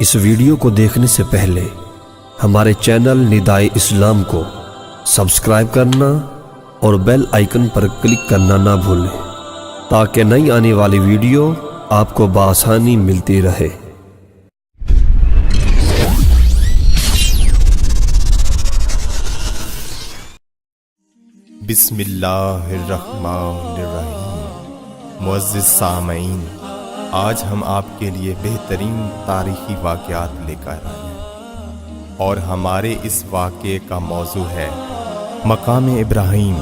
اس video کو دیکھنے سے پہلے ہمارے چینل ندائے اسلام کو سبسکرائب کرنا اور بیل آئیکن پر کلک کرنا نہ بھولیں تاکہ نئی آنے والی ویڈیو آپ کو بآسانی ملتی رہے۔ بسم اللہ الرحمن الرحیم۔ معزز سامعین، آج ہم آپ کے لیے بہترین تاریخی واقعات لے کر آئے ہیں اور ہمارے اس واقعے کا موضوع ہے مقام ابراہیم۔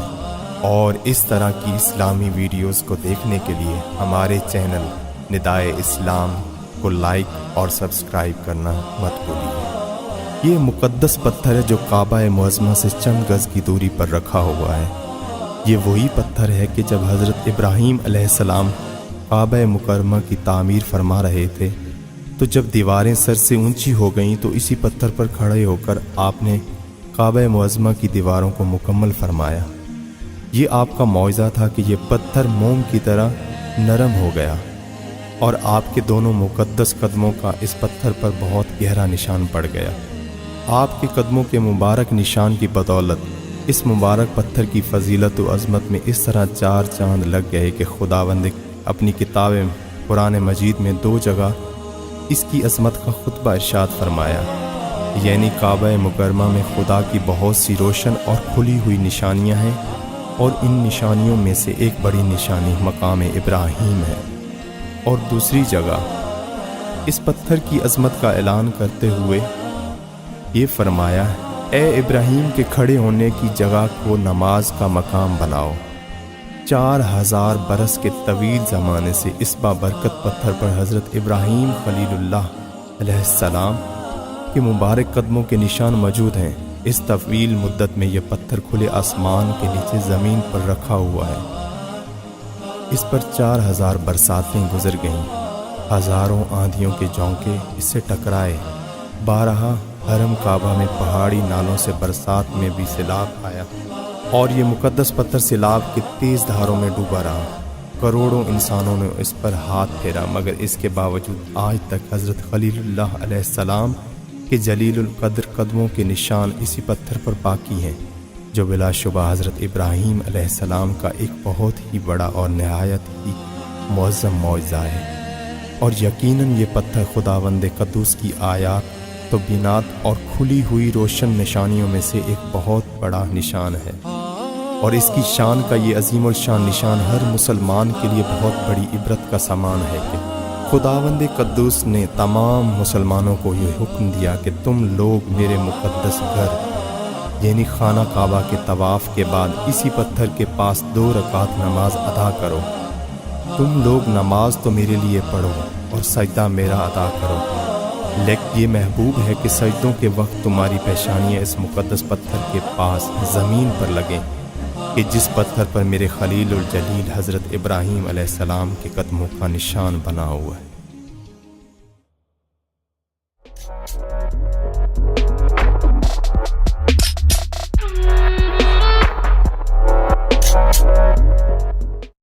اور اس طرح کی اسلامی ویڈیوز کو دیکھنے کے لیے ہمارے چینل ندائے اسلام کو لائک اور سبسکرائب کرنا مت بھولیے۔ یہ مقدس پتھر ہے جو کعبہ معظمہ سے چند گز کی دوری پر رکھا ہوا ہے۔ یہ وہی پتھر ہے کہ جب حضرت ابراہیم علیہ السلام کعبہ مکرمہ کی تعمیر فرما رہے تھے تو جب دیواریں سر سے اونچی ہو گئیں تو اسی پتھر پر کھڑے ہو کر آپ نے کعبہ معظمہ کی دیواروں کو مکمل فرمایا۔ یہ آپ کا معجزہ تھا کہ یہ پتھر موم کی طرح نرم ہو گیا اور آپ کے دونوں مقدس قدموں کا اس پتھر پر بہت گہرا نشان پڑ گیا۔ آپ کے قدموں کے مبارک نشان کی بدولت اس مبارک پتھر کی فضیلت و عظمت میں اس طرح چار چاند لگ گئے کہ خداوند اپنی کتاب قرآن مجید میں 2 جگہ اس کی عظمت کا خطبہ ارشاد فرمایا، یعنی کعبہ مکرمہ میں خدا کی بہت سی روشن اور کھلی ہوئی نشانیاں ہیں اور ان نشانیوں میں سے ایک بڑی نشانی مقام ابراہیم ہے۔ اور دوسری جگہ اس پتھر کی عظمت کا اعلان کرتے ہوئے یہ فرمایا، اے ابراہیم کے کھڑے ہونے کی جگہ کو نماز کا مقام بناؤ۔ 4000 برس کے طویل زمانے سے اس بابرکت پتھر پر حضرت ابراہیم خلیل اللہ علیہ السلام کے مبارک قدموں کے نشان موجود ہیں۔ اس طویل مدت میں یہ پتھر کھلے آسمان کے نیچے زمین پر رکھا ہوا ہے۔ اس پر 4000 برساتیں گزر گئیں، ہزاروں آندھیوں کے جھونکے اس سے ٹکرائے، بارہا حرم کعبہ میں پہاڑی نالوں سے برسات میں بھی سیلاب آیا اور یہ مقدس پتھر سیلاب کے تیز دھاروں میں ڈوبا رہا۔ کروڑوں انسانوں نے اس پر ہاتھ پھیرا، مگر اس کے باوجود آج تک حضرت خلیل اللہ علیہ السلام کے جلیل القدر قدموں کے نشان اسی پتھر پر باقی ہیں، جو بلا شبہ حضرت ابراہیم علیہ السلام کا ایک بہت ہی بڑا اور نہایت ہی معظم معجزہ ہے۔ اور یقیناً یہ پتھر خداوند قدوس کی آیات توبینات اور کھلی ہوئی روشن نشانیوں میں سے ایک بہت بڑا نشان ہے، اور اس کی شان کا یہ عظیم الشان نشان ہر مسلمان کے لیے بہت بڑی عبرت کا سامان ہے کہ خداوند قدوس نے تمام مسلمانوں کو یہ حکم دیا کہ تم لوگ میرے مقدس گھر یعنی خانہ کعبہ کے طواف کے بعد اسی پتھر کے پاس 2 رکعت نماز ادا کرو۔ تم لوگ نماز تو میرے لیے پڑھو اور سجدہ میرا ادا کرو، لیکن یہ محبوب ہے کہ سجدوں کے وقت تمہاری پیشانیاں اس مقدس پتھر کے پاس زمین پر لگیں کہ جس پتھر پر میرے خلیل الجلیل حضرت ابراہیم علیہ السلام کے قدموں کا نشان بنا ہوا ہے۔